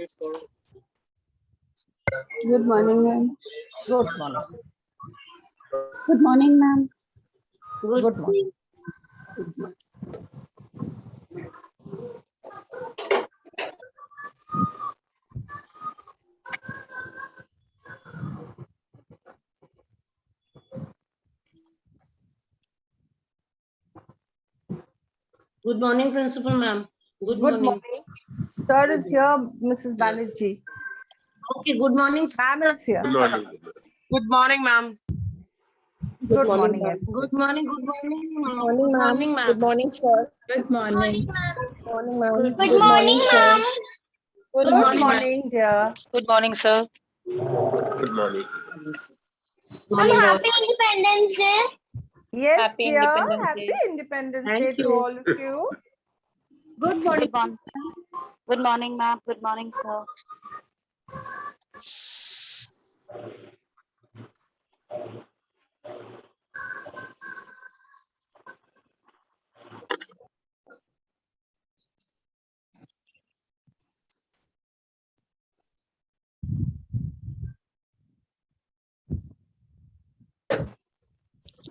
Good morning, ma'am. Good morning. Good morning, ma'am. Good morning. Good morning, Principal Ma'am. Good morning. Sir is here, Mrs. Banerjee. Okay, good morning. Ma'am is here. Good morning. Good morning, ma'am. Good morning, Good everybody. morning, good morning, ma'am. Good morning, ma'am. Good morning, sir. Good morning. Morning, ma'am. Good morning, sir. Good morning, ma'am. morning, dear. Good morning, sir. Good morning. Happy Independence Day. Yes, Happy dear. Independence Happy Day. Independence Thank Day to you. all of you. Good morning. Good morning, ma'am. Good morning, sir.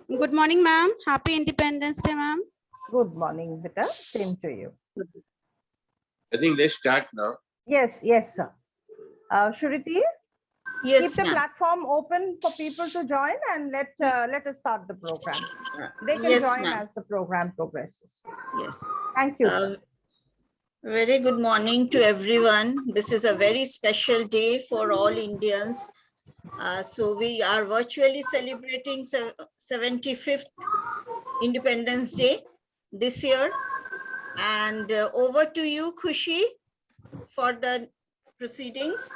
Good morning, ma'am. Happy Independence Day, ma'am. Good morning, Vita. Same to you. I think let's start now. Yes, sir. Shruti, keep the platform open for people to join and let us start the program. They can Yes, join ma'am. as the program progresses. Yes. Thank you, sir. Very good morning to everyone. This is a very special day for all Indians. So we are virtually celebrating 75th Independence Day this year. And over to you, Khushi, for the proceedings.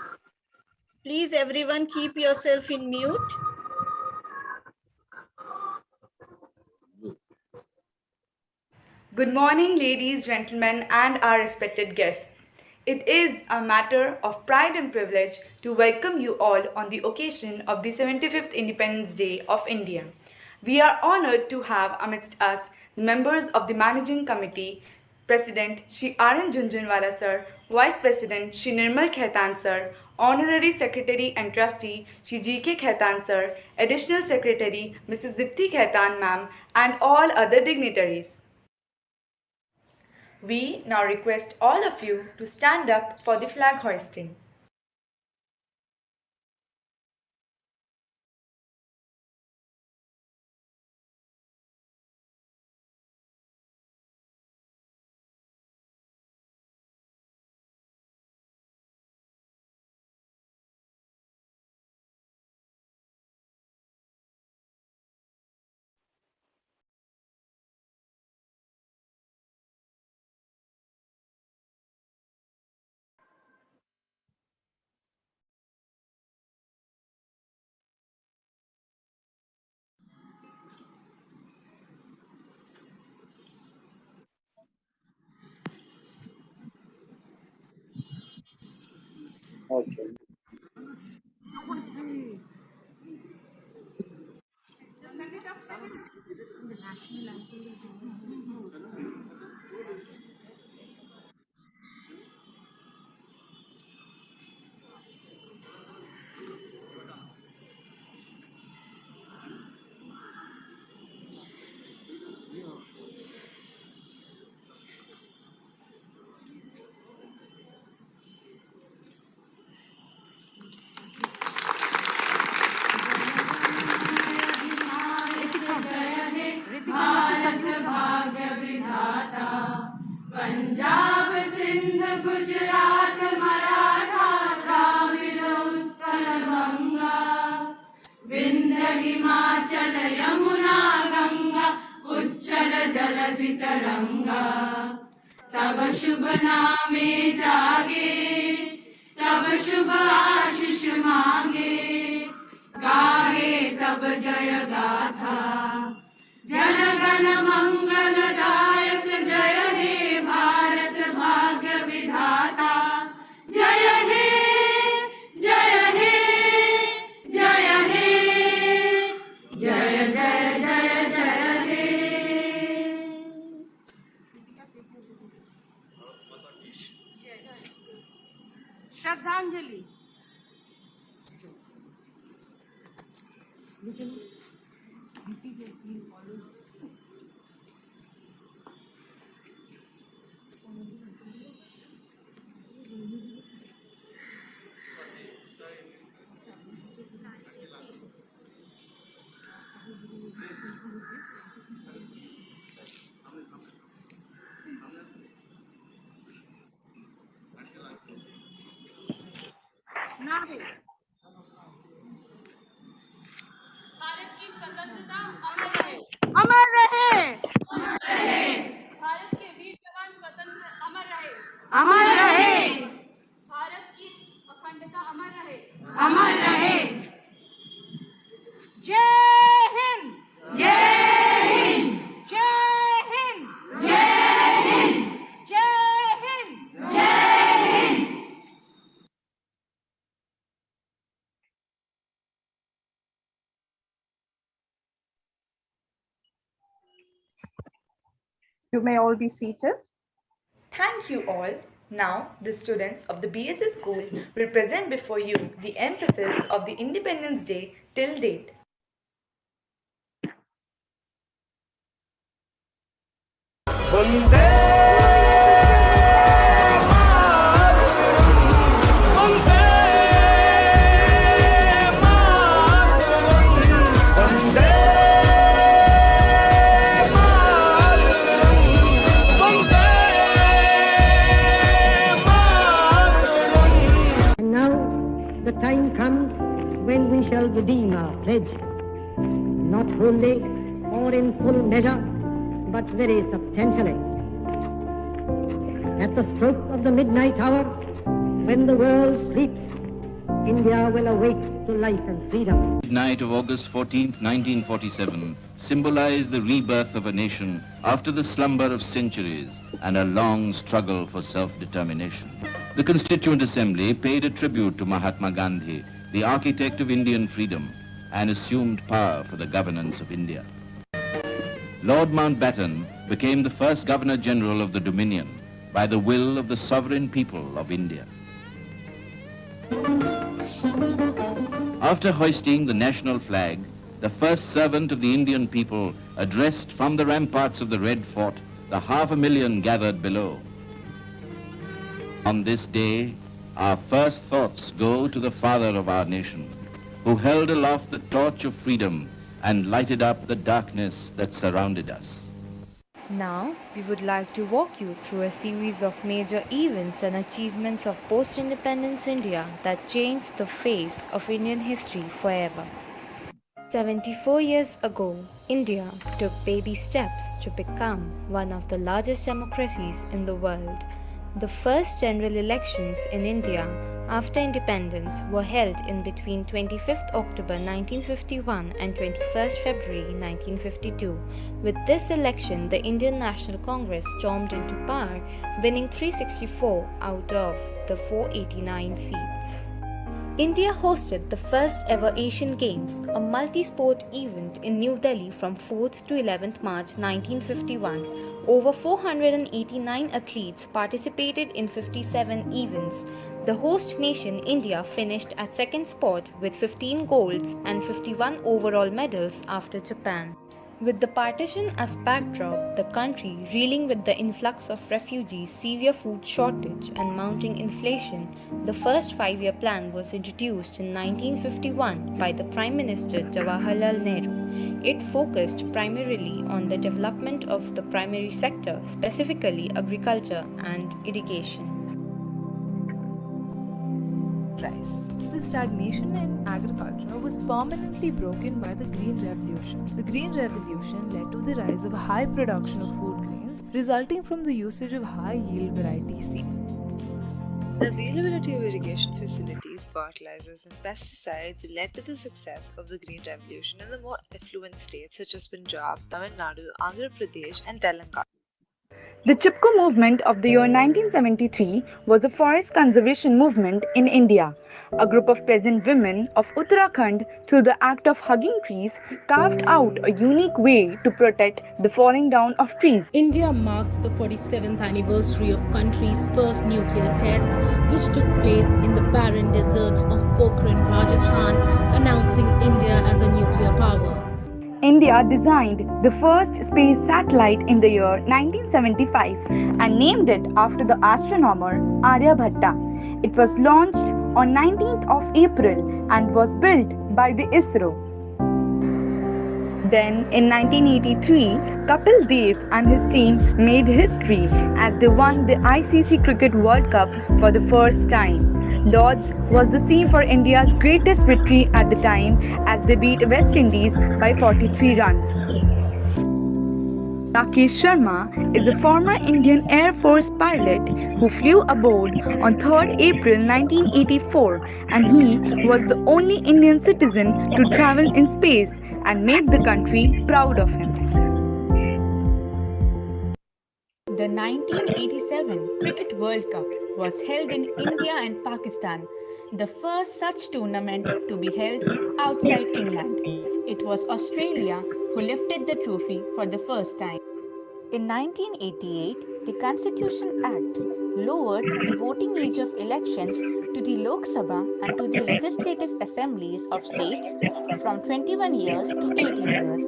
Please, everyone, keep yourself in mute. Good morning, ladies, gentlemen, and our respected guests. It is a matter of pride and privilege to welcome you all on the occasion of the 75th Independence Day of India. We are honored to have amidst us members of the Managing Committee, President Shri R.N. Jhunjhunwala Sir, Vice President Shri Nirmal Khaitan Sir, Honorary Secretary and Trustee Shri G.K. Khaitan Sir, Additional Secretary Mrs. Dipti Khaitan Ma'am, and all other dignitaries. We now request all of you to stand up for the flag hoisting. Punjab Sindh Gujarat Maratha Dravid Utkal बंगा विंध्य हिमाचल यमुना गंगा उच्चल जलधि तरंगा तब शुभ नामे जागे तब शुभ आशीष मांगे गाहे तब जय गाथा जन गण मंगलदायक जय हे भारत भाग्य विधाता जय हे जय हे जय हे जय जय जय जय हे। भारत की स्वतंत्रता अमर रहे। अमर रहे। भारत के वीर जवान स्वतंत्र अमर रहे। अमर रहे। भारत की अखंडता अमर रहे। अमर रहे। जय हिंद। जय हिंद। जय हिंद। जय हिंद। जय हिंद। जय Hind. You may all be seated. Thank you all. Now, the students of the BSS school will present before you the emphasis of the Independence Day till date. The time comes when we shall redeem our pledge, not wholly or in full measure, but very substantially. At the stroke of the midnight hour, when the world sleeps, India will awake to life and freedom. Midnight of August 14th, 1947 symbolized the rebirth of a nation after the slumber of centuries and a long struggle for self-determination. The Constituent Assembly paid a tribute to Mahatma Gandhi, the architect of Indian freedom, and assumed power for the governance of India. Lord Mountbatten became the first Governor-General of the Dominion by the will of the sovereign people of India. After hoisting the national flag, the first servant of the Indian people addressed from the ramparts of the Red Fort the 500,000 gathered below. On this day, our first thoughts go to the father of our nation, who held aloft the torch of freedom and lighted up the darkness that surrounded us. Now, we would like to walk you through a series of major events and achievements of post-independence India that changed the face of Indian history forever. 74 years ago, India took baby steps to become one of the largest democracies in the world. The first general elections in India after independence were held in between 25th October 1951 and 21st February 1952. With this election, the Indian National Congress stormed into power, winning 364 out of the 489 seats. India hosted the first ever Asian Games, a multi-sport event in New Delhi from 4th to 11th March 1951. Over 489 athletes participated in 57 events. The host nation, India, finished at second spot with 15 golds and 51 overall medals after Japan. With the partition as backdrop, the country reeling with the influx of refugees, severe food shortage and mounting inflation, the first 5-year plan was introduced in 1951 by the Prime Minister Jawaharlal Nehru. It focused primarily on the development of the primary sector, specifically agriculture and irrigation. The stagnation in agriculture was permanently broken by the Green Revolution. The Green Revolution led to the rise of high production of food grains, resulting from the usage of high-yield variety seed. The availability of irrigation facilities, fertilizers, and pesticides led to the success of the Green Revolution in the more affluent states such as Punjab, Tamil Nadu, Andhra Pradesh, and Telangana. The Chipko movement of the year 1973 was a forest conservation movement in India. A group of peasant women of Uttarakhand, through the act of hugging trees, carved out a unique way to protect the falling down of trees. India marked the 47th anniversary of country's first nuclear test, which took place in the barren deserts of Pokhran, Rajasthan, announcing India as a nuclear power. India designed the first space satellite in the year 1975 and named it after the astronomer Aryabhatta. It was launched on 19th of April and was built by the ISRO. Then in 1983, Kapil Dev and his team made history as they won the ICC Cricket World Cup for the first time. Lords was the scene for India's greatest victory at the time as they beat West Indies by 43 runs. Rakesh Sharma is a former Indian Air Force pilot who flew aboard on 3rd April 1984 and he was the only Indian citizen to travel in space and made the country proud of him. The 1987 Cricket World Cup was held in India and Pakistan, the first such tournament to be held outside England. It was Australia who lifted the trophy for the first time. In 1988, the Constitution Act lowered the voting age of elections to the Lok Sabha and to the legislative assemblies of states from 21 years to 18 years.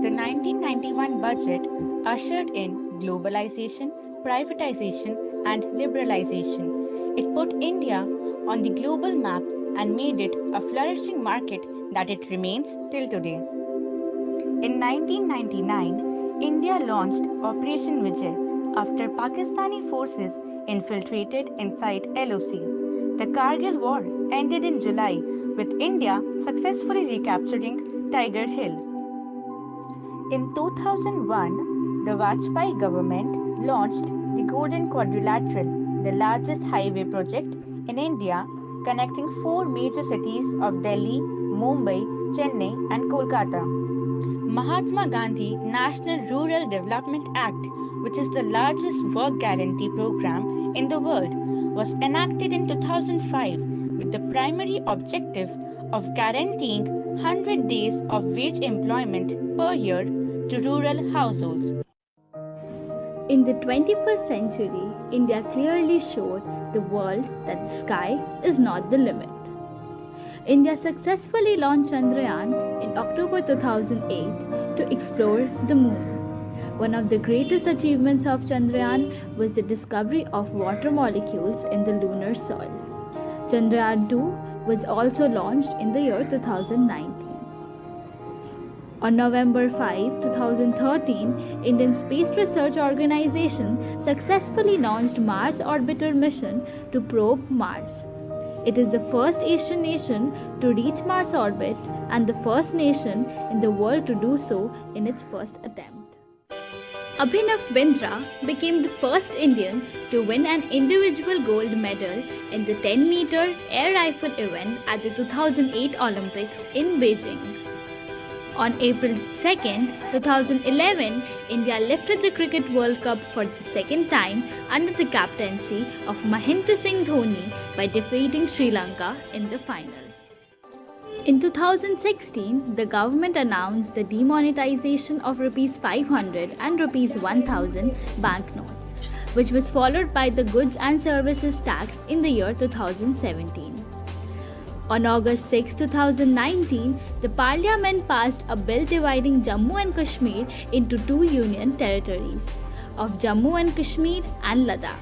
The 1991 budget ushered in globalization, privatization, and liberalization. It put India on the global map and made it a flourishing market that it remains till today. In 1999, India launched Operation Vijay after Pakistani forces infiltrated inside LOC. The Kargil War ended in July with India successfully recapturing Tiger Hill. In 2001, the Vajpayee government launched the Golden Quadrilateral, the largest highway project in India, connecting 4 major cities of Delhi, Mumbai, Chennai, and Kolkata. Mahatma Gandhi National Rural Development Act, which is the largest work guarantee program in the world, was enacted in 2005 with the primary objective of guaranteeing 100 days of wage employment per year to rural households. In the 21st century, India clearly showed the world that the sky is not the limit. India successfully launched Chandrayaan in October 2008 to explore the moon. One of the greatest achievements of Chandrayaan was the discovery of water molecules in the lunar soil. Chandrayaan 2 was also launched in the year 2019. On November 5, 2013, Indian Space Research Organization successfully launched Mars Orbiter mission to probe Mars. It is the first Asian nation to reach Mars orbit and the first nation in the world to do so in its first attempt. Abhinav Bindra became the first Indian to win an individual gold medal in the 10-meter air rifle event at the 2008 Olympics in Beijing. On April 2, 2011, India lifted the Cricket World Cup for the second time under the captaincy of Mahendra Singh Dhoni by defeating Sri Lanka in the final. In 2016, the government announced the demonetization of Rs 500 and Rs 1000 banknotes, which was followed by the Goods and Services Tax in the year 2017. On August 6, 2019, the Parliament passed a bill dividing Jammu and Kashmir into 2 union territories of Jammu and Kashmir and Ladakh.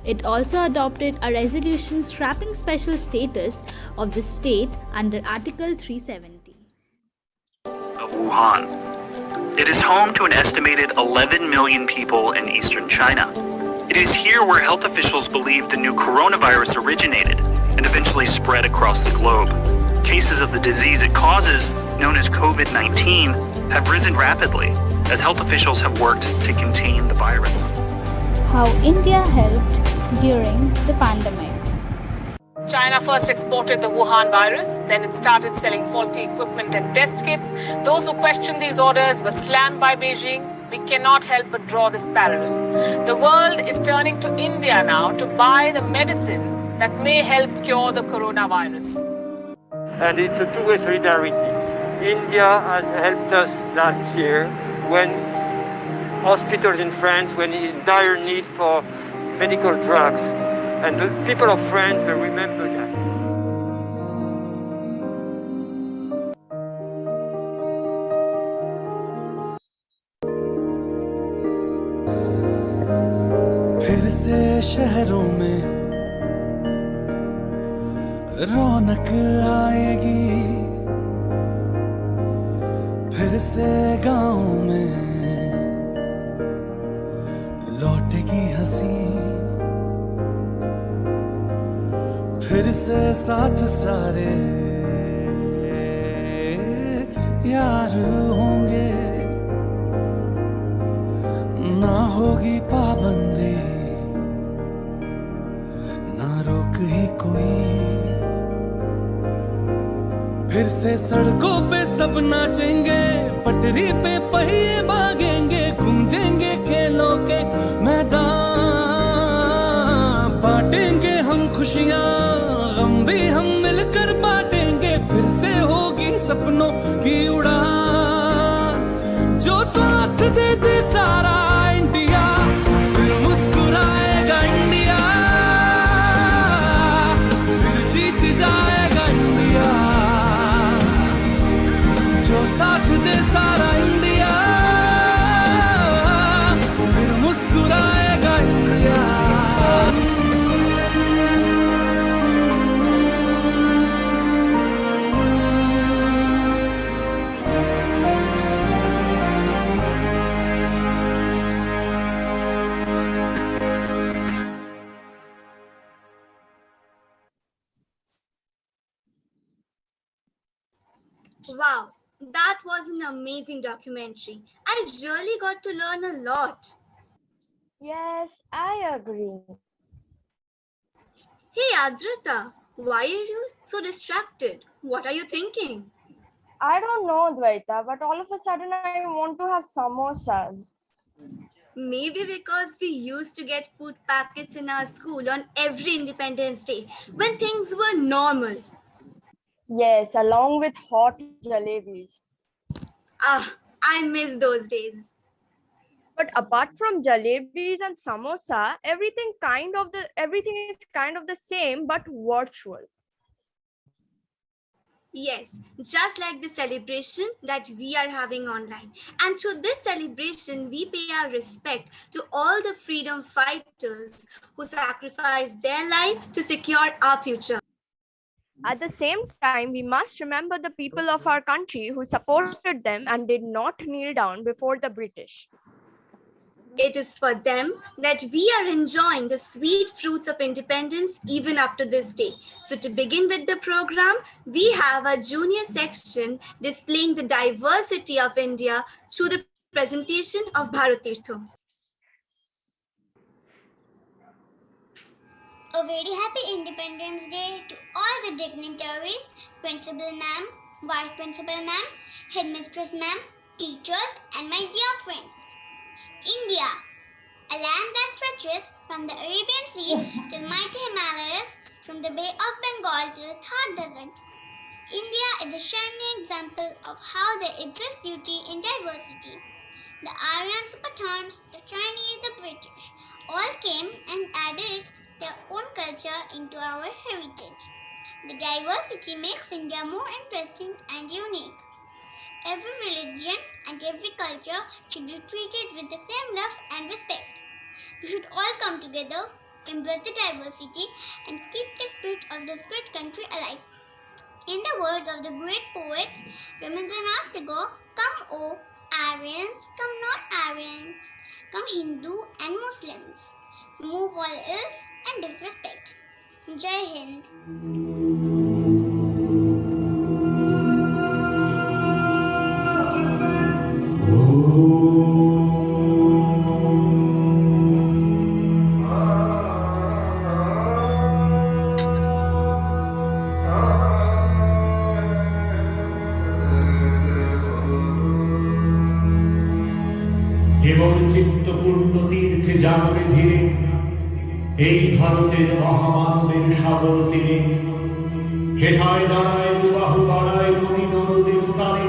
It also adopted a resolution scrapping special status of the state under Article 370. Of Wuhan. It is home to an estimated 11 million people in eastern China. It is here where health officials believe the new coronavirus originated and eventually spread across the globe. Cases of the disease it causes, known as COVID-19, have risen rapidly as health officials have worked to contain the virus. How India helped during the pandemic. China first exported the Wuhan virus, then it started selling faulty equipment and test kits. Those who questioned these orders were slammed by Beijing. We cannot help but draw this parallel. The world is turning to India now to buy the medicine that may help cure the coronavirus. And it's a two-way solidarity. India has helped us last year when hospitals in France were in dire need for medical drugs. And the people of France will remember that. फिर से शहरों में रौनक आएगी, फिर से गाँव में लौटेगी हंसी, फिर से साथ सारे यार होंगे, ना होगी पाबंदी, ना रोक ही कोई, फिर से सड़कों पे सब नाचेंगे, पटरी पे पहिए भागेंगे, गूंजेंगे खेलों के मैदान, बांटेंगे हम खुशियां, गम भी हम मिलकर बांटेंगे, फिर से होगी सपनों की उड़ान, जो साथ दे दे सारा इंडिया, फिर मुस्कुराएगा इंडिया, फिर जीत जाएगा इंडिया, जो साथ दे सारा इंडिया, फिर मुस्कुराएगा India. Wow, that was an amazing documentary. I really got to learn a lot. Yes, I agree. Hey Adrita, why are you so distracted? What are you thinking? I don't know, Dvaita, but all of a sudden I want to have samosas. Maybe because we used to get food packets in our school on every Independence Day when things were normal. Yes, along with hot jalebis. Ah, I miss those days. But apart from jalebis and samosa, everything is kind of the same but virtual. Yes, just like the celebration that we are having online. And through this celebration, we pay our respect to all the freedom fighters who sacrificed their lives to secure our future. At the same time, we must remember the people of our country who supported them and did not kneel down before the British. It is for them that we are enjoying the sweet fruits of independence even up to this day. So to begin with the program, we have a junior section displaying the diversity of India through the presentation of Bharat Tirtho. A very happy Independence Day to all the dignitaries, Principal Ma'am, Vice Principal Ma'am, Headmistress Ma'am, teachers, and my dear friend. India, a land that stretches from the Arabian Sea to the mighty Himalayas, from the Bay of Bengal to the Thar Desert. India is a shining example of how there exists beauty in diversity. The Aryans, the Pathans, the Chinese, the British all came and added their own culture into our heritage. The diversity makes India more interesting and unique. Every religion and every culture should be treated with the same love and respect. We should all come together, embrace the diversity, and keep the spirit of this great country alive. In the words of the great poet Rabindranath Tagore, come O Aryans, come non-Aryans, come Hindu and Muslims. Remove all ills and disrespect. Jai Hind. জীবন চিত্তপূর্ণ তীর্থে জাগরে ধীরে এই ভারতের মহামানবের সাগর তীরে হেথায় দাঁড়ায় দুবাহু বাড়ায় তুমি নরদেব তারে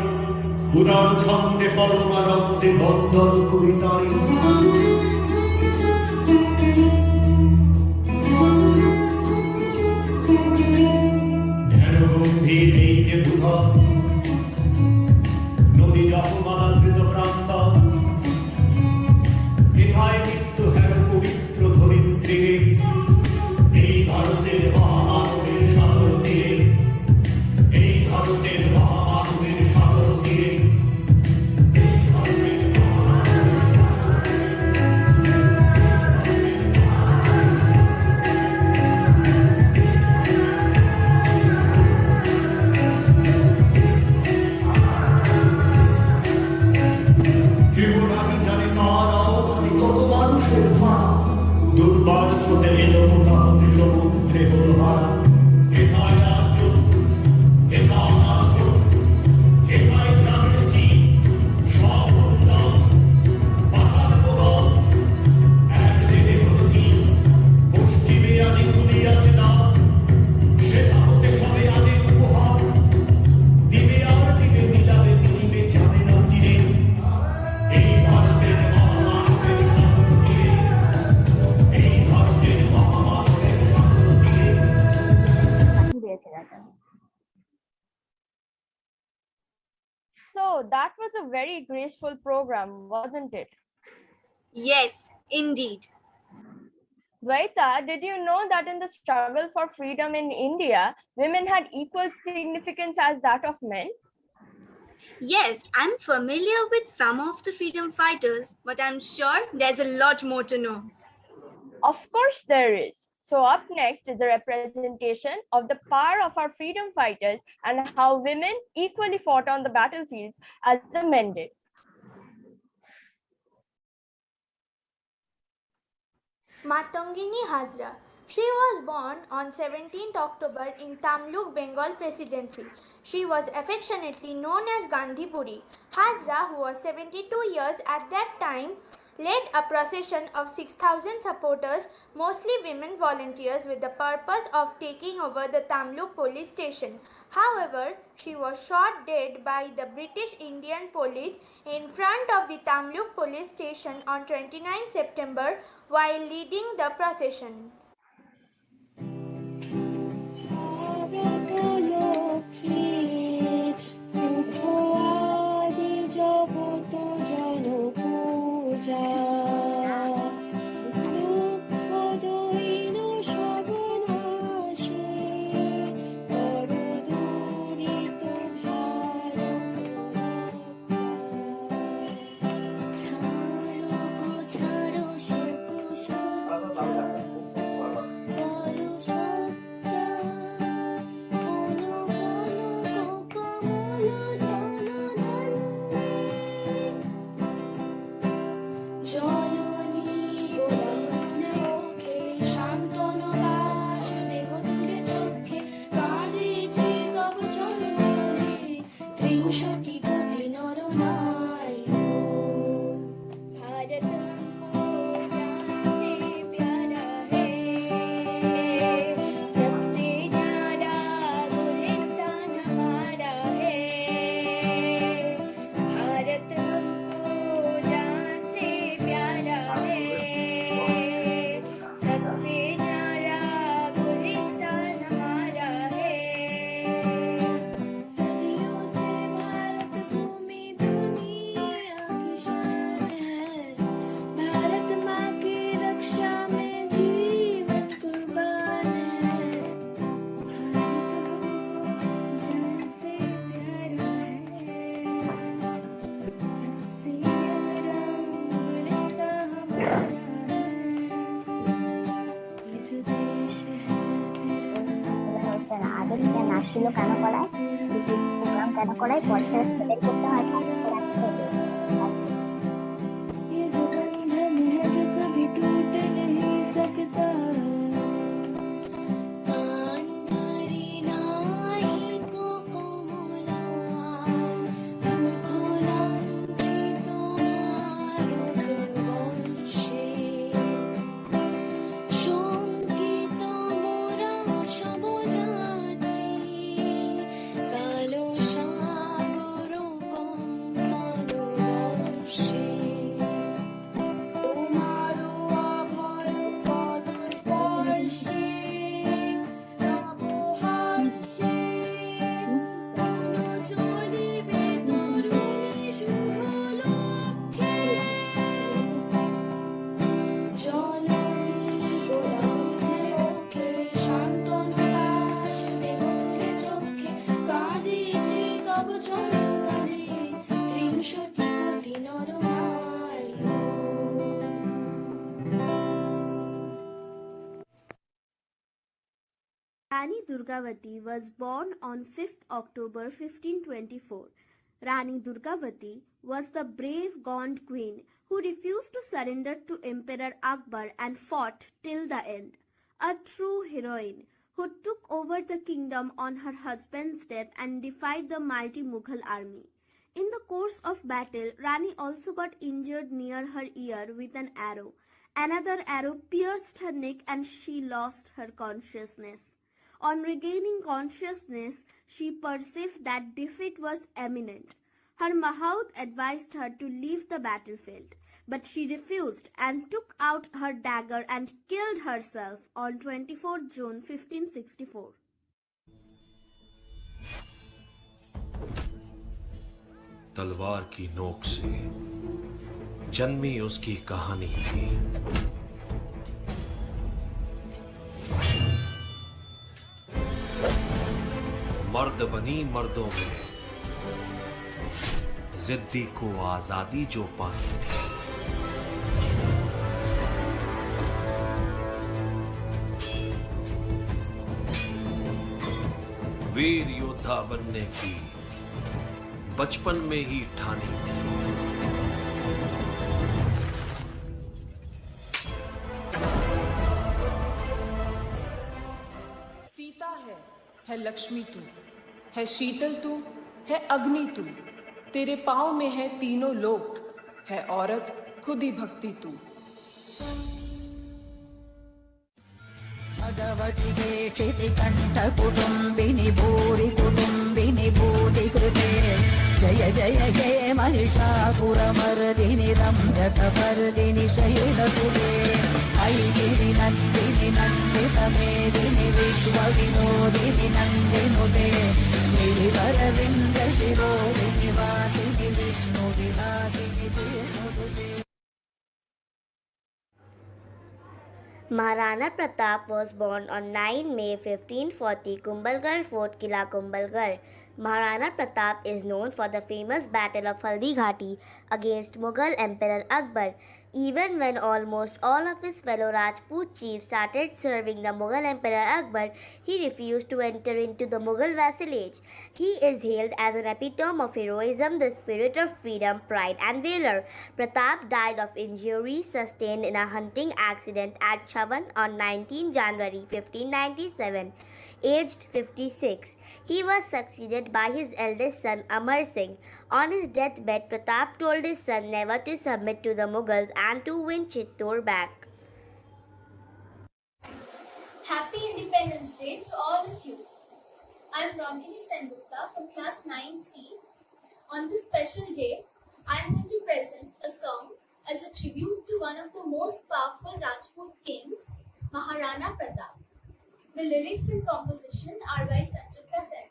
উদার ছন্দে পরমানন্দে বন্দন করি তারে ধ্যানগম্ভীর এই যে ভূধর নদী অপমানাকৃত প্রান্ত হেথায় নিত্য হের পবিত্র ছুটে এলো মোটামুটি সমুদ্রে হলো হারা হেথায় রাজ্য হেথায় রাজ্য হেথায় গ্রামের চিন সব উন্নয়ন পাতার প্রবল এক দেহে হলো নীল পশ্চিমে আদি দুনিয়াতে না সেটা হতে সবে আদি উপহার দিবে আর দিবে মিলাবে মিলিবে যাবে না দিনে এই ভারতের মহামানবের সাগর দিয়ে এই ভারতের মহামানবের সাগর দিয়ে So that was a very graceful program, wasn't it? Yes, indeed. Dvaita, did you know that in the struggle for freedom in India, women had equal significance as that of men? Yes, I'm familiar with some of the freedom fighters, but I'm sure there's a lot more to know. Of course there is. So up next is a representation of the power of our freedom fighters and how women equally fought on the battlefields as the men did. Matangini Hazra. She was born on 17th October in Tamluk, Bengal Presidency. She was affectionately known as Gandhi Puri. Hazra, who was 72 years at that time, led a procession of 6,000 supporters, mostly women volunteers, with the purpose of taking over the Tamluk police station. However, she was shot dead by the British Indian police in front of the Tamluk police station on 29 September while leading the procession. নাচগুলো কেন করায়, programme কেন করায়, পয়সা select করতে হয়, ये जो बंधन है जो कभी टूट नहीं सकता, अंधारी नाई को मोला खोला তোমারো দুর্বর্ষে শঙ্কিত মোরা সব জাতি কালো সাগর কম্পন বর্ষে তোমারো আভর পদ স্পর্শে নব হাস্যে চলিবে তরুণী শুভ লক্ষ্যে জননী মুখে শান্তনু দাস দেহ তুলে চোখে কাঁদিছে তব চরণতলে ৩০০ কোটি নরনারী। Rani Durgavati was born on 5th October 1524. Rani Durgavati was the brave Gond queen who refused to surrender to Emperor Akbar and fought till the end. A true heroine who took over the kingdom on her husband's death and defied the mighty Mughal army. In the course of battle, Rani also got injured near her ear with an arrow. Another arrow pierced her neck and she lost her consciousness. On regaining consciousness, she perceived that defeat was imminent. Her Mahout advised her to leave the battlefield, but she refused and took out her dagger and killed herself on 24 June 1564. तलवार की नोक से जन्मी उसकी कहानी थी। मर्द बनी मर्दों में जिद्दी को आजादी जो पानी थी। वीर योद्धा बनने की बचपन में ही ठानी थी। सीता है लक्ष्मी तू, है शीतल तू, है अग्नि तू, तेरे पाँव में है तीनों लोक, है औरत खुद ही भक्ति तू। भगवति क्षितिकण्ठ कुटुम्बिनि भूरि कुटुम्बिनि भूतिकृते जय जय जय महिषासुरमर्दिनि रम्यकपर्दिनि शैलसुते ऐगिरि नन्दिनि नन्दितमेदिनि विश्वविनोदिनि नन्दिनुते गिरिवरविन्द शिरोदिनि वासिनि विष्णुविलासिनि जिष्णुसुते। Maharana Pratap was born on 9 May 1540, Kumbhalgarh Fort, Kila Kumbhalgarh. Maharana Pratap is known for the famous Battle of Haldi Ghati against Mughal Emperor Akbar. Even when almost all of his fellow Rajput chiefs started serving the Mughal Emperor Akbar, he refused to enter into the Mughal vassalage. He is hailed as an epitome of heroism, the spirit of freedom, pride and valor. Pratap died of injuries sustained in a hunting accident at Chhavan on 19 January 1597, aged 56. He was succeeded by his eldest son Amar Singh. On his deathbed, Pratap told his son never to submit to the Mughals and to win Chittor back. Happy Independence Day to all of you. I am Ramkini Sengupta from class 9C. On this special day, I am going to present a song as a tribute to one of the most powerful Rajput kings, Maharana Pratap. The lyrics and composition are by Sanchita Sengupta.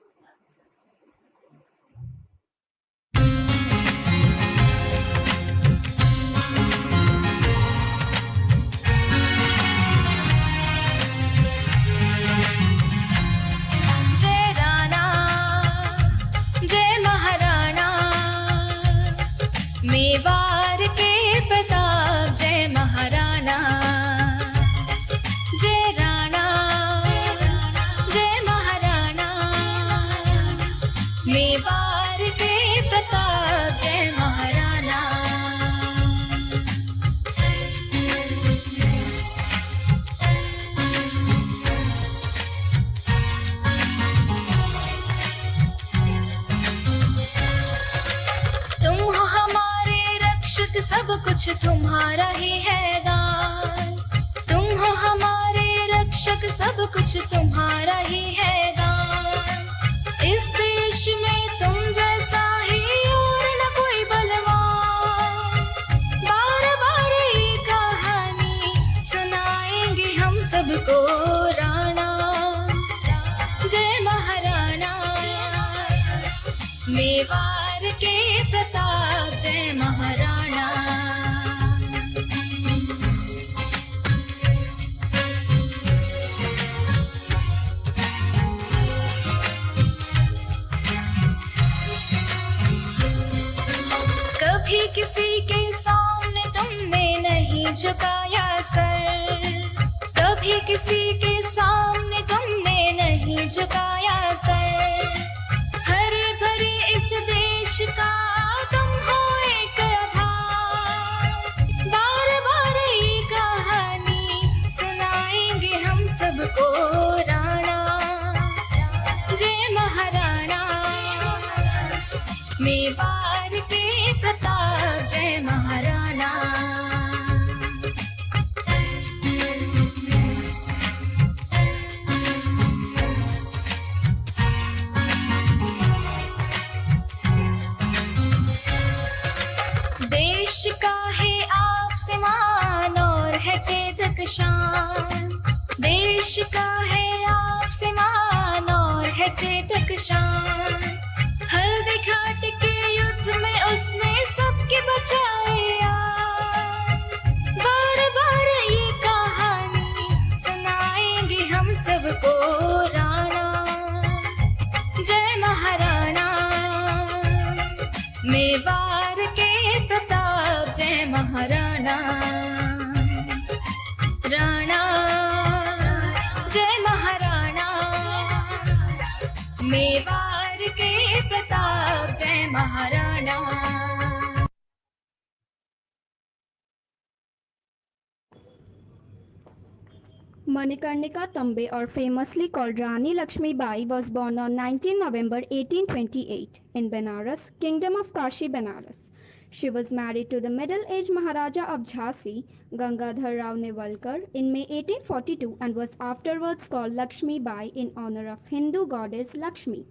जय राणा जय महाराणा मेवाड़ के प्रताप जय महाराणा जय राणा जय महाराणा मेवाड़ के प्रताप जय महाराणा तुम हो हमारे रक्षक सब कुछ तुम्हारा ही है दान तुम हो हमारे रक्षक सब कुछ तुम्हारा ही है दान इस देश में तुम जैसा ही और न कोई बलवान बार बार ये कहानी सुनाएंगे हम सबको राणा जय महाराणा मेवाड़ के प्रताप जय महाराणा कभी किसी के सामने तुमने नहीं झुकाया सर कभी किसी के सामने तुमने नहीं झुकाया सर हरे भरे इस देश का तुम हो एक आधार, बार बार ये कहानी सुनाएंगे हम सबको। राणा जय महाराणा, मेवाड़ के प्रताप जय महाराणा। देश का है आपसे मान और है चेतक शान, देश का है आपसे मान और है चेतक शान। हल्दी घाट के युद्ध में उसने सबके बचाए यार, बार बार ये कहानी सुनाएंगे हम सबको। राणा जय महाराणा, मेवाड़ के प्रताप जय महाराणा। राणा जय महाराणा, मेवाड़ के प्रताप जय Maharana. Manikarnika Tambe, or famously called Rani Lakshmi Bai, was born on 19 November 1828 in Benares, Kingdom of Kashi, Benares. She was married to the middle-aged Maharaja of Jhansi, Gangadhar Rao Nevalkar, in May 1842 and was afterwards called Lakshmi Bai in honor of Hindu goddess Lakshmi.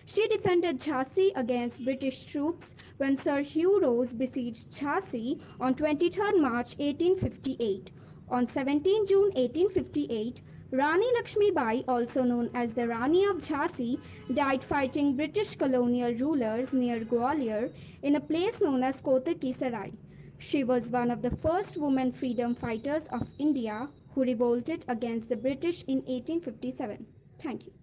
She defended Jhansi against British troops when Sir Hugh Rose besieged Jhansi on 23 March 1858. On 17 June 1858, Rani Lakshmi Bai, also known as the Rani of Jhansi, died fighting British colonial rulers near Gwalior in a place known as Kotaki Sarai. She was one of the first women freedom fighters of India who revolted against the British in 1857. Thank you.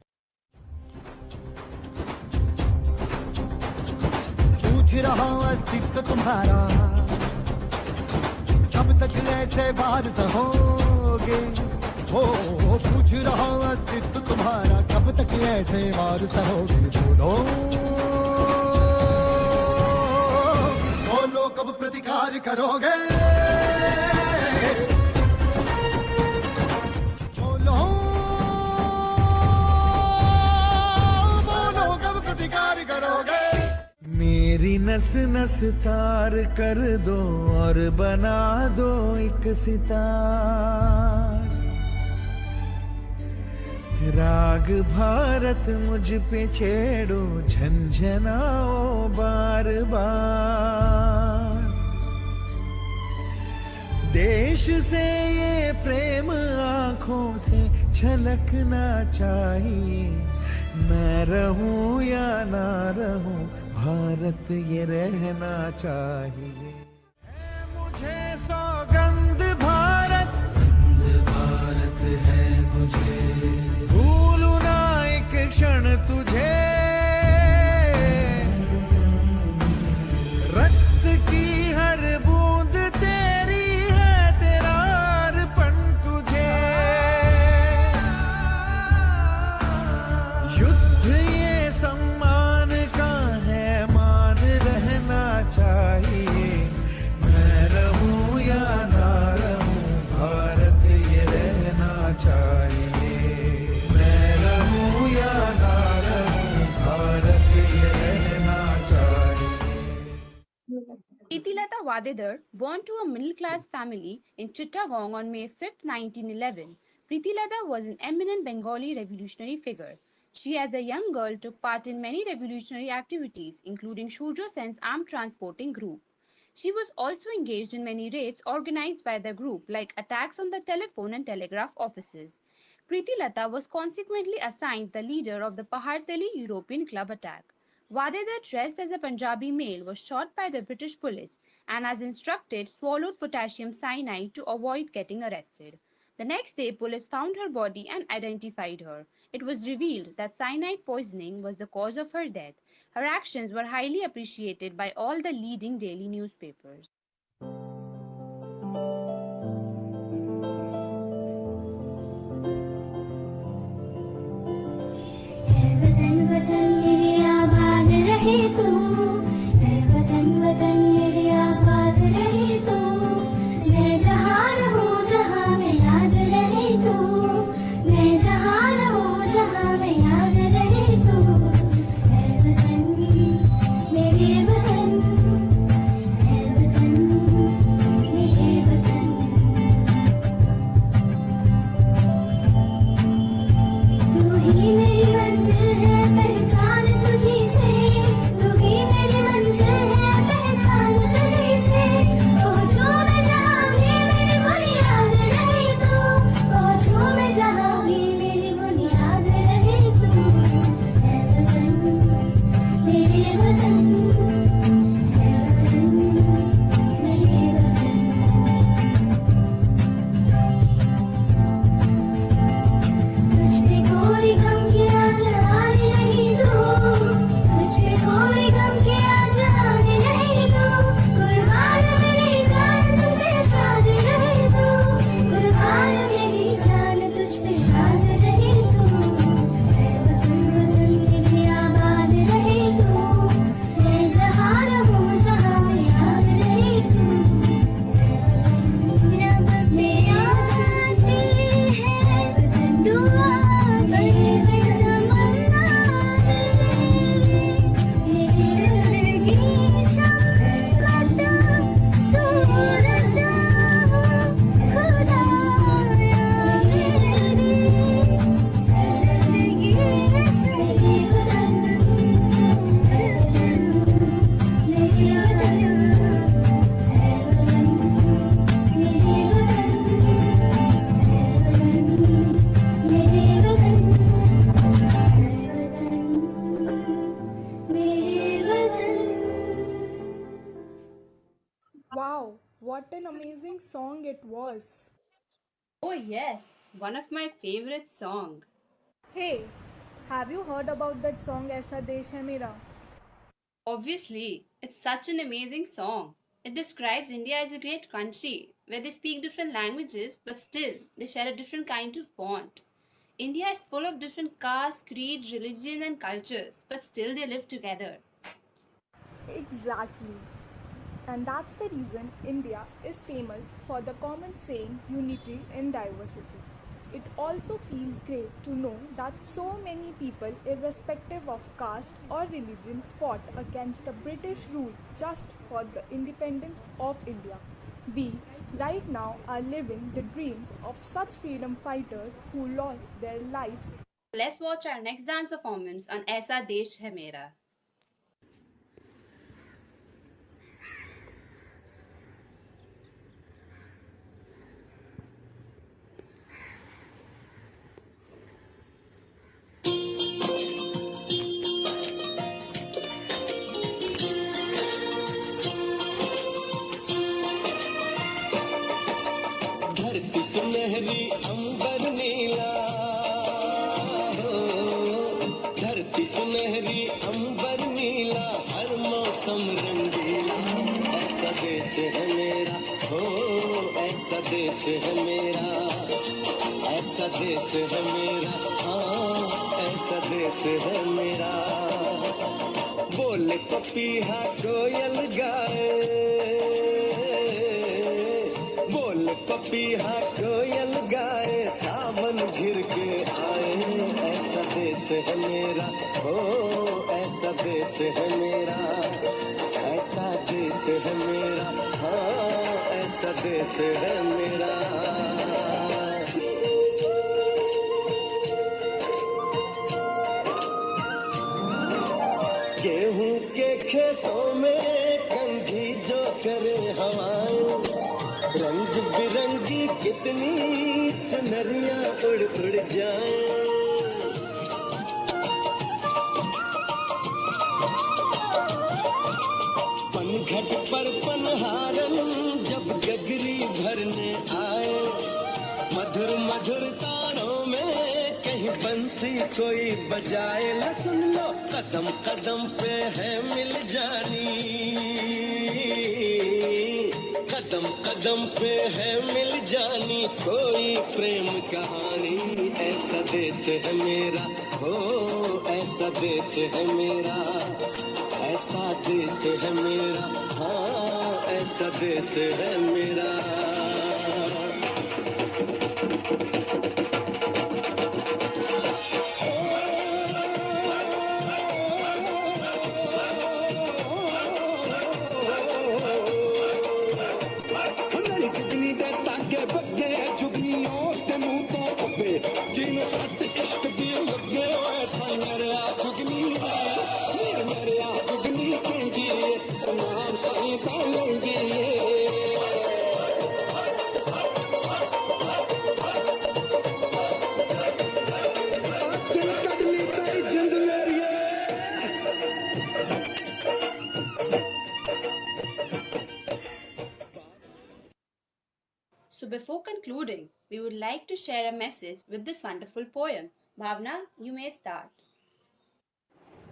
पूछ रहा अस्तित्व तुम्हारा, कब तक ऐसे बार सहोगे? हो पूछ रहा अस्तित्व तुम्हारा, कब तक ऐसे बार सहोगे? बोलो बोलो कब प्रतिकार करोगे? बोलो बोलो कब प्रतिकार करोगे? मेरी नस नस तार कर दो और बना दो एक सितार। राग भारत मुझ पे छेड़ो, झंझनाओ बार बार। देश से ये प्रेम आँखों से छलकना चाहिए। मैं रहूं या ना रहूं, भारत ये रहना चाहिए। है मुझे सौगंध भारत, भारत है मुझे। भूलूं ना एक क्षण तुझे, रक्त की हर बूंद तेरी है, तेरा अर्पण तुझे। युद्ध ये सम्मान का है, मान रहना चाहिए। मैं रहूं या ना रहूं, भारत ये रहना चाहिए। मैं रहूं या ना रहूं, भारत ये रहना चाहिए। Preetilata Wadedar, born to a middle-class family in Chittagong on May 5, 1911, Preetilata was an eminent Bengali revolutionary figure. She, as a young girl, took part in many revolutionary activities, including Shudra Sen's armed transporting group. She was also engaged in many raids organized by the group, like attacks on the telephone and telegraph offices. Preetilata was consequently assigned the leader of the Pahartali European Club attack. Wadedar, dressed as a Punjabi male, was shot by the British police and, as instructed, swallowed potassium cyanide to avoid getting arrested. The next day, police found her body and identified her. It was revealed that cyanide poisoning was the cause of her death. Her actions were highly appreciated by all the leading daily newspapers. Wow, what an amazing song it was. Oh yes, one of my favorite songs. Hey, have you heard about that song Aisa Desh Hai Mera? Obviously, it's such an amazing song. It describes India as a great country where they speak different languages but still they share a different kind of bond. India is full of different castes, creed, religion and cultures but still they live together. Exactly. And that's the reason India is famous for the common saying unity in diversity. It also feels great to know that so many people, irrespective of caste or religion, fought against the British rule just for the independence of India. We, right now, are living the dreams of such freedom fighters who lost their lives. Let's watch our next dance performance on Aisa Desh Hai Mera. धरती सुनहरी अंबर नीला हो, धरती सुनहरी अंबर नीला, हर मौसम रंगीला, ऐसा देश है मेरा हो, ऐसा देश है मेरा, ऐसा देश है मेरा, हाँ ऐसा देश है मेरा। बोले पपीहा कोयल गाए, पपीहा कोयल गाए, सावन घिर के आए, ऐसा देश है मेरा हो, ऐसा देश है मेरा, ऐसा देश है मेरा, हाँ ऐसा देश है मेरा। गेहूं के खेतों में कंघी जो करे हवाएं, रंग बिरंगी कितनी चुनरियां उड़ उड़ जाएं। पनघट पर पनहारन जब गगरी भरने आए, मधुर मधुर तारों में कहीं बंसी कोई बजाए, न सुन लो कदम कदम पे है मिल जानी, कदम कदम पे है मिल जानी कोई प्रेम कहानी, ऐसा देश है मेरा हो, ऐसा देश है मेरा, ऐसा देश है मेरा, हाँ ऐसा देश है मेरा। So before concluding, we would like to share a message with this wonderful poem. Bhavna, you may start.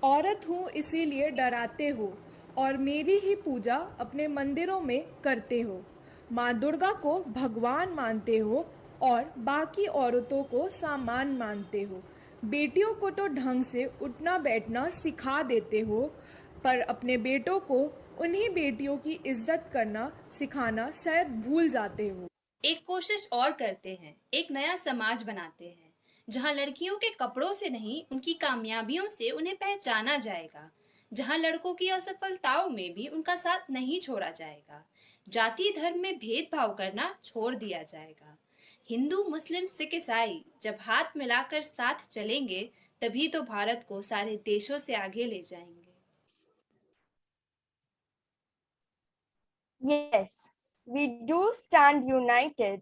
औरत हूँ इसीलिए डराते हो और मेरी ही पूजा अपने मंदिरों में करते हो, माँ दुर्गा को भगवान मानते हो और बाकी औरतों को सामान मानते हो, बेटियों को तो ढंग से उठना बैठना सिखा देते हो, पर अपने बेटों को उन्हीं बेटियों की इज्जत करना सिखाना शायद भूल जाते हो। एक कोशिश और करते हैं, एक नया समाज बनाते हैं जहां लड़कियों के कपड़ों से नहीं उनकी कामयाबियों से उन्हें पहचाना जाएगा, जहां लड़कों की असफलताओं में भी उनका साथ नहीं छोड़ा जाएगा, जाति धर्म में भेदभाव करना छोड़ दिया जाएगा। हिंदू मुस्लिम सिख ईसाई जब हाथ मिलाकर साथ चलेंगे तभी तो भारत को सारे देशों से आगे ले जाएंगे। Yes, we do stand united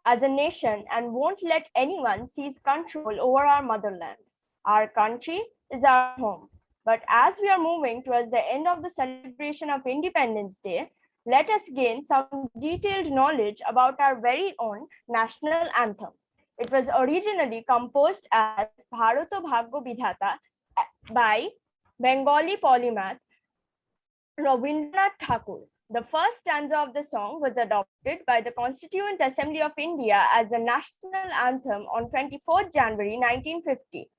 as a nation and won't let anyone seize control over our motherland. Our country is our home. But as we are moving towards the end of the celebration of Independence Day, let us gain some detailed knowledge about our very own national anthem. It was originally composed as Bharato Bhagyo Vidhata by Bengali polymath Rabindranath Tagore. The first stanza of the song was adopted by the Constituent Assembly of India as the national anthem on 24 January 1950.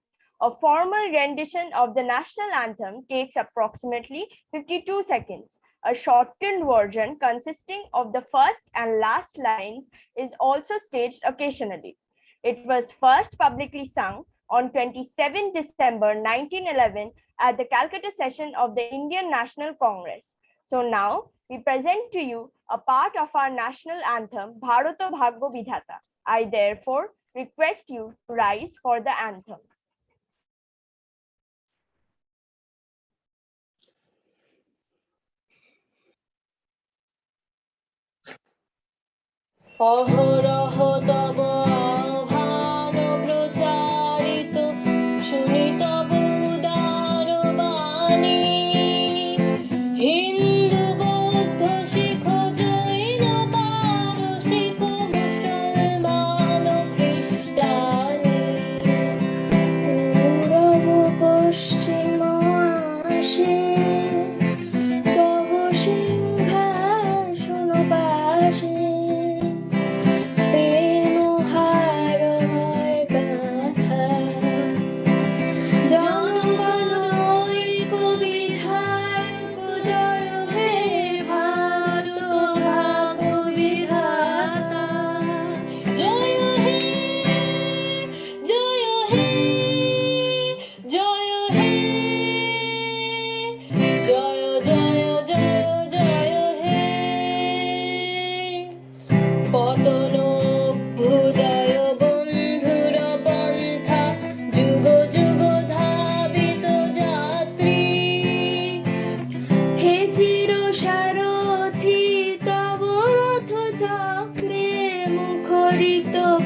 A formal rendition of the national anthem takes approximately 52 seconds. A shortened version consisting of the first and last lines is also staged occasionally. It was first publicly sung on 27 December 1911 at the Calcutta session of the Indian National Congress. So now we present to you a part of our national anthem, Bharato Bhagyo Vidhata. I therefore request you to rise for the anthem. অহরহ তব আহ্বান প্রচারিত শুনি তব উদার বাণী হিন্দু বৌদ্ধ শিখ জৈন পারসিক মুসলমান খ্রিস্টানি পূরব পশ্চিম আসে তব সিংহাসন পাশে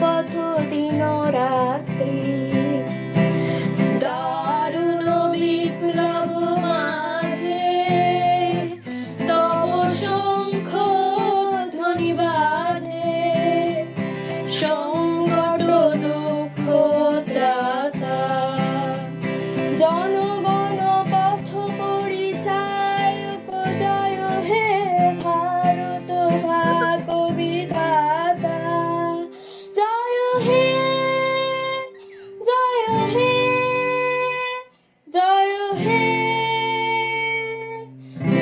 পথ দিন রাত্রি দারুণ বিপ্লব মাঝে তব শঙ্খ ধ্বনি বাজে সংকট দুঃখ ত্রাতা জনগণ পথ পরিচায়ক জয় হে ভারত ভাগ্য বিধাতা জয় হে জয় হে জয় হে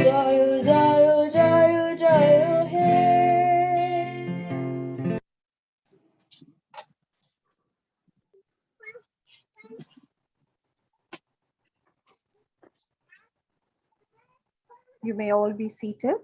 জয় জয় জয় জয় হে You may all be seated.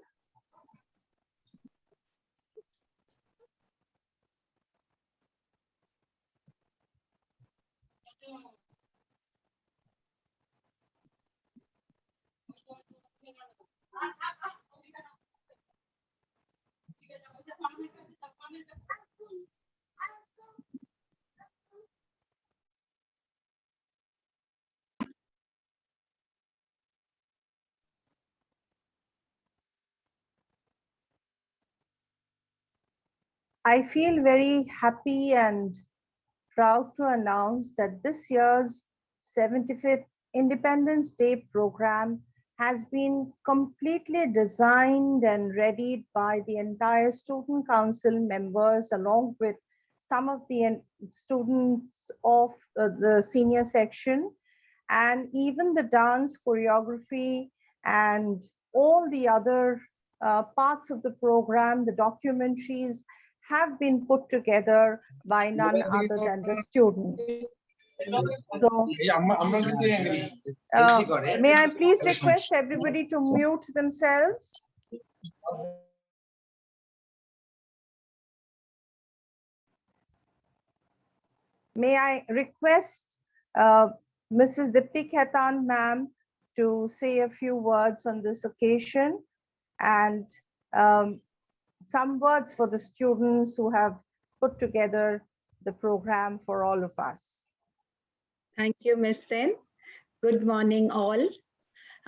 I feel very happy and proud to announce that this year's 75th Independence Day program has been completely designed and readied by the entire Student Council members, along with some of the students of the senior section, and even the dance choreography and all the other parts of the program, the documentaries have been put together by none other than the students. So, may I please request everybody to mute themselves? May I request Mrs. Dipti Khaitan ma'am to say a few words on this occasion, and some words for the students who have put together the program for all of us. Thank you, Ms. Sen. Good morning, all.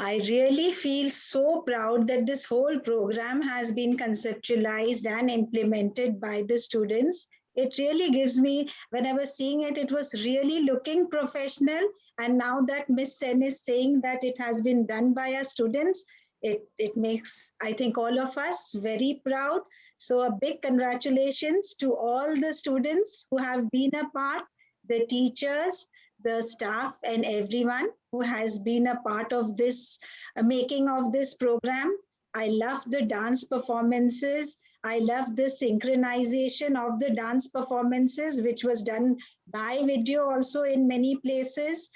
I really feel so proud that this whole program has been conceptualized and implemented by the students. It really gives me, when I was seeing it, it was really looking professional. And now that Miss Sen is saying that it has been done by our students, it makes, I think, all of us very proud. So a big congratulations to all the students who have been a part, the teachers, the staff, and everyone who has been a part of this making of this program. I love the dance performances. I love the synchronization of the dance performances, which was done by video also in many places.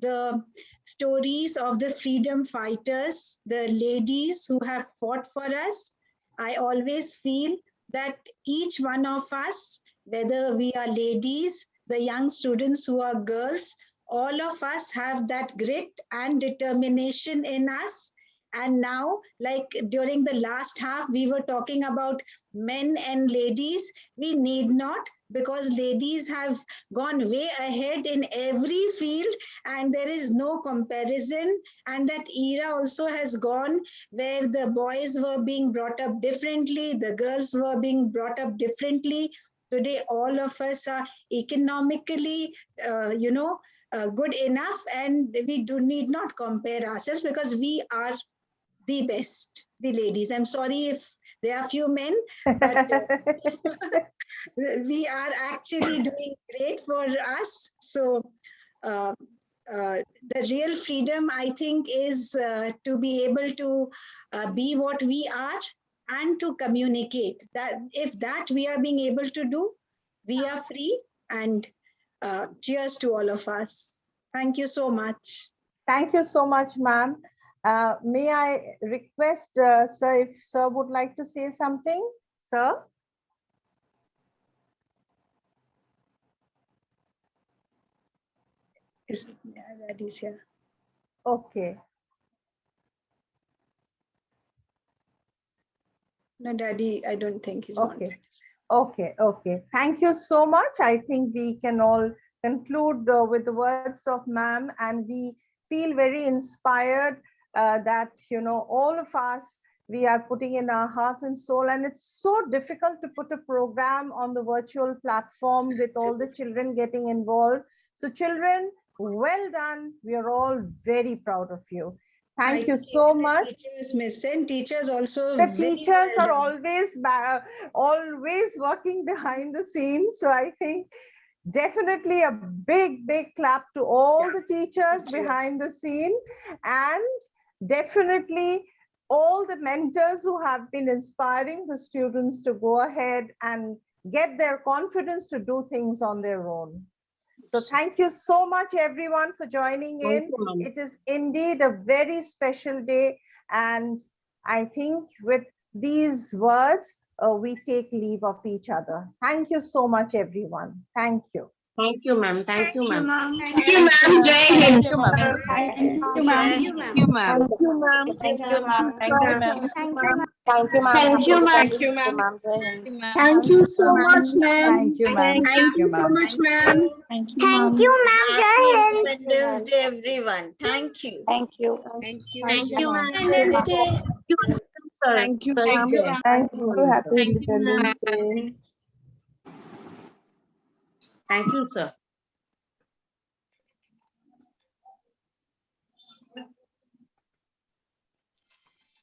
The stories of the freedom fighters, the ladies who have fought for us. I always feel that each one of us, whether we are ladies, the young students who are girls, all of us have that grit and determination in us. And now, like during the last half, we were talking about men and ladies. We need not, because ladies have gone way ahead in every field and there is no comparison. And that era also has gone where the boys were being brought up differently, the girls were being brought up differently. Today, all of us are economically, good enough, and we need not compare ourselves because we are the best, the ladies. I'm sorry if there are few men, but we are actually doing great for us. So the real freedom, I think, is to be able to be what we are and to communicate. That if that we are being able to do, we are free. And cheers to all of us. Thank you so much. Thank you so much, ma'am. May I request, sir, if sir would like to say something, sir? That is here. Okay. No, Daddy, I don't think he's okay. Okay. Thank you so much. I think we can all conclude with the words of ma'am, and we feel very inspired that, all of us, we are putting in our heart and soul, and it's so difficult to put a program on the virtual platform with all the children getting involved. So children, well done. We are all very proud of you. Thank you so much. Teachers, Miss Sen, teachers also. The teachers are always working behind the scenes. So I think definitely a big clap to all the teachers behind the scene, and definitely all the mentors who have been inspiring the students to go ahead and get their confidence to do things on their own. So thank you so much, everyone, for joining in. It is indeed a very special day. And I think with these words, we take leave of each other. Thank you so much, everyone. Thank you. Thank you, ma'am. Thank you, ma'am. Thank you, ma'am. Jai Hind. Thank you, ma'am. Thank you, ma'am. Thank you, ma'am. Thank you, ma'am. Thank you, ma'am. Thank you, ma'am. Thank you, ma'am. Thank you, ma'am. Thank you, ma'am. Thank you so much, ma'am. Thank you, ma'am. Thank you so much, ma'am. Thank Thank you, ma'am. Happy Independence Day, everyone. Thank you. Thank you. Thank you. Thank you, ma'am. Independence Day. Thank you, ma'am. Thank you. Happy Independence Day. Thank you, sir.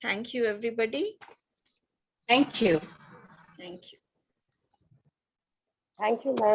Thank you, everybody. Thank you. Thank you. Thank you, ma'am.